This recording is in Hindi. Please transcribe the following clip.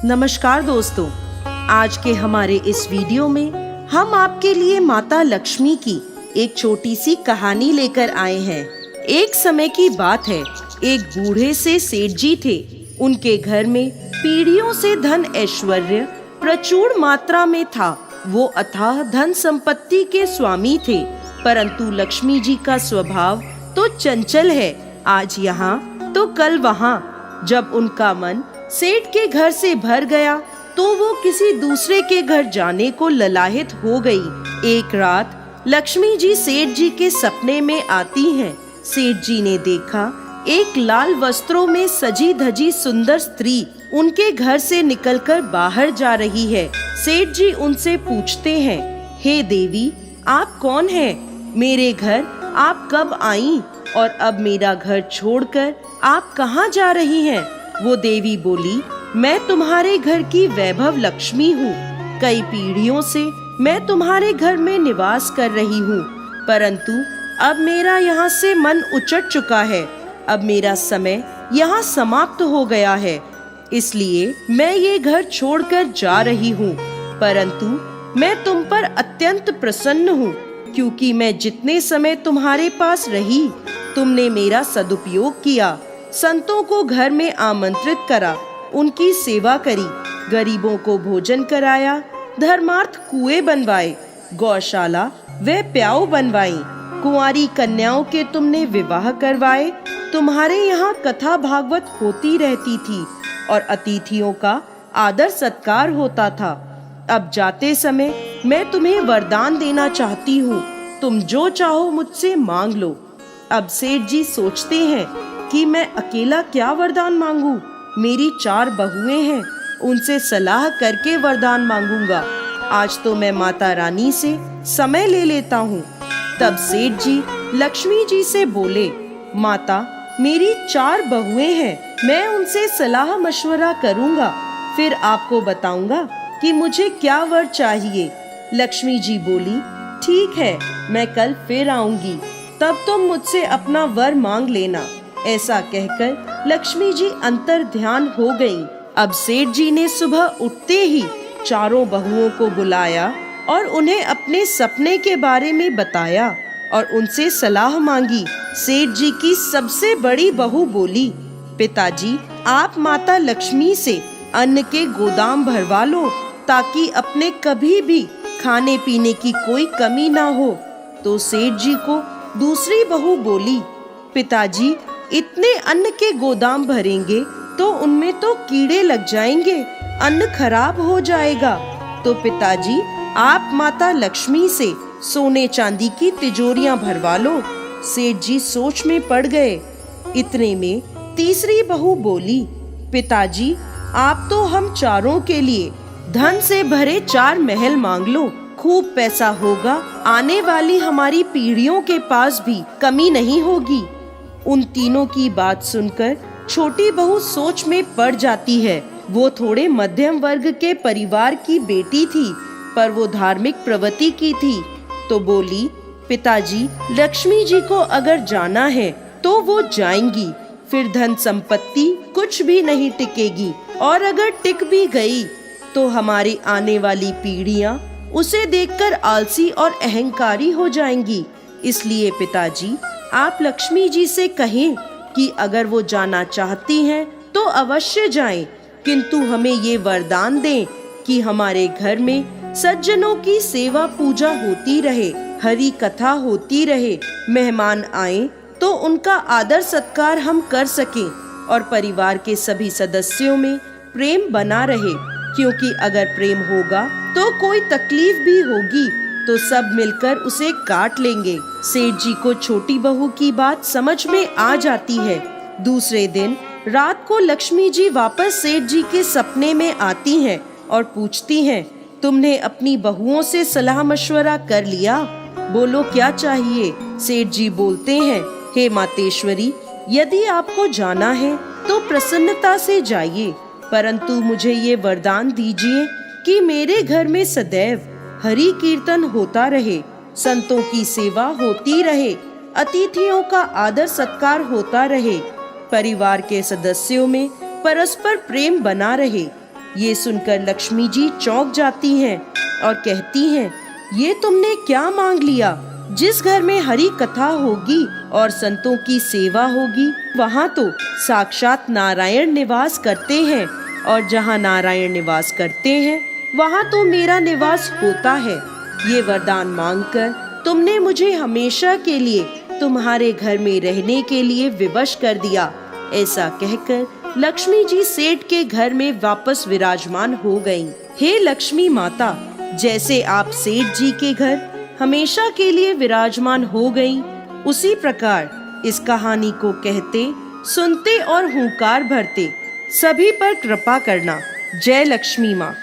नमस्कार दोस्तों, आज के हमारे इस वीडियो में हम आपके लिए माता लक्ष्मी की एक छोटी सी कहानी लेकर आए हैं। एक समय की बात है, एक बूढ़े से सेठ जी थे। उनके घर में पीढ़ियों से धन ऐश्वर्य प्रचुर मात्रा में था। वो अथाह धन संपत्ति के स्वामी थे, परंतु लक्ष्मी जी का स्वभाव तो चंचल है, आज यहाँ तो कल वहाँ। जब उनका मन सेठ के घर से भर गया तो वो किसी दूसरे के घर जाने को ललाहित हो गई। एक रात लक्ष्मी जी सेठ जी के सपने में आती हैं। सेठ जी ने देखा एक लाल वस्त्रों में सजी धजी सुंदर स्त्री उनके घर से निकलकर बाहर जा रही है। सेठ जी उनसे पूछते हैं, हे देवी, आप कौन हैं? मेरे घर आप कब आई और अब मेरा घर छोड़कर आप कहाँ जा रही हैं? वो देवी बोली, मैं तुम्हारे घर की वैभव लक्ष्मी हूँ। कई पीढ़ियों से मैं तुम्हारे घर में निवास कर रही हूँ, परंतु अब मेरा यहाँ से मन उचट चुका है। अब मेरा समय यहाँ समाप्त हो गया है, इसलिए मैं ये घर छोड़कर जा रही हूँ। परंतु मैं तुम पर अत्यंत प्रसन्न हूँ, क्योंकि मैं जितने समय तुम्हारे पास रही तुमने मेरा सदुपयोग किया। संतों को घर में आमंत्रित करा, उनकी सेवा करी, गरीबों को भोजन कराया, धर्मार्थ कुएं बनवाए, गौशाला व प्याऊ बनवाई, कुंवारी कन्याओं के तुमने विवाह करवाए। तुम्हारे यहाँ कथा भागवत होती रहती थी और अतिथियों का आदर सत्कार होता था। अब जाते समय मैं तुम्हें वरदान देना चाहती हूँ, तुम जो चाहो मुझसे मांग लो। अब सेठ जी सोचते हैं कि मैं अकेला क्या वरदान मांगू, मेरी 4 बहुएं हैं, उनसे सलाह करके वरदान मांगूंगा। आज तो मैं माता रानी से समय ले लेता हूँ। तब सेठ जी लक्ष्मी जी से बोले, माता, मेरी 4 बहुएं हैं, मैं उनसे सलाह मशवरा करूंगा, फिर आपको बताऊंगा कि मुझे क्या वर चाहिए। लक्ष्मी जी बोली, ठीक है, मैं कल फिर आऊंगी, तब तुम मुझसे अपना वर मांग लेना। ऐसा कहकर लक्ष्मी जी अंतर ध्यान हो गईं। अब सेठ जी ने सुबह उठते ही 4 बहुओं को बुलाया और उन्हें अपने सपने के बारे में बताया और उनसे सलाह मांगी। सेठ जी की सबसे बड़ी बहू बोली, पिताजी, आप माता लक्ष्मी से अन्न के गोदाम भरवा लो, ताकि अपने कभी भी खाने पीने की कोई कमी ना हो। तो सेठ जी को दूसरी बहू बोली, पिताजी, इतने अन्न के गोदाम भरेंगे तो उनमें तो कीड़े लग जाएंगे, अन्न खराब हो जाएगा। तो पिताजी, आप माता लक्ष्मी से सोने चांदी की तिजोरियां भरवा लो। सेठ जी सोच में पड़ गए। इतने में तीसरी बहू बोली, पिताजी, आप तो हम चारों के लिए धन से भरे 4 महल मांग लो, खूब पैसा होगा, आने वाली हमारी पीढ़ियों के पास भी कमी नहीं होगी। उन तीनों की बात सुनकर छोटी बहू सोच में पड़ जाती है। वो थोड़े मध्यम वर्ग के परिवार की बेटी थी, पर वो धार्मिक प्रवृत्ति की थी, तो बोली, पिताजी, लक्ष्मी जी को अगर जाना है तो वो जाएंगी, फिर धन संपत्ति कुछ भी नहीं टिकेगी, और अगर टिक भी गई तो हमारी आने वाली पीढ़ियां उसे देखकर आलसी और अहंकारी हो जाएंगी। इसलिए पिताजी, आप लक्ष्मी जी से कहें कि अगर वो जाना चाहती हैं तो अवश्य जाएं, किंतु हमें ये वरदान दें कि हमारे घर में सज्जनों की सेवा पूजा होती रहे, हरि कथा होती रहे, मेहमान आए तो उनका आदर सत्कार हम कर सकें और परिवार के सभी सदस्यों में प्रेम बना रहे, क्योंकि अगर प्रेम होगा तो कोई तकलीफ भी होगी तो सब मिलकर उसे काट लेंगे। सेठ जी को छोटी बहू की बात समझ में आ जाती है। दूसरे दिन रात को लक्ष्मी जी वापस सेठ जी के सपने में आती हैं और पूछती हैं, तुमने अपनी बहुओं से सलाह मशवरा कर लिया? बोलो क्या चाहिए? सेठ जी बोलते हैं, हे मातेश्वरी, यदि आपको जाना है तो प्रसन्नता से जाइए, परंतु मुझे ये वरदान दीजिए कि मेरे घर में सदैव हरि कीर्तन होता रहे, संतों की सेवा होती रहे, अतिथियों का आदर सत्कार होता रहे, परिवार के सदस्यों में परस्पर प्रेम बना रहे। ये सुनकर लक्ष्मी जी चौंक जाती हैं और कहती हैं, ये तुमने क्या मांग लिया? जिस घर में हरि कथा होगी और संतों की सेवा होगी, वहाँ तो साक्षात नारायण निवास करते हैं, और जहाँ नारायण निवास करते हैं वहाँ तो मेरा निवास होता है। ये वरदान मांगकर तुमने मुझे हमेशा के लिए तुम्हारे घर में रहने के लिए विवश कर दिया। ऐसा कहकर लक्ष्मी जी सेठ के घर में वापस विराजमान हो गईं। हे लक्ष्मी माता, जैसे आप सेठ जी के घर हमेशा के लिए विराजमान हो गईं, उसी प्रकार इस कहानी को कहते, सुनते और हुंकार भरते सभी पर कृपा करना। जय लक्ष्मी माँ।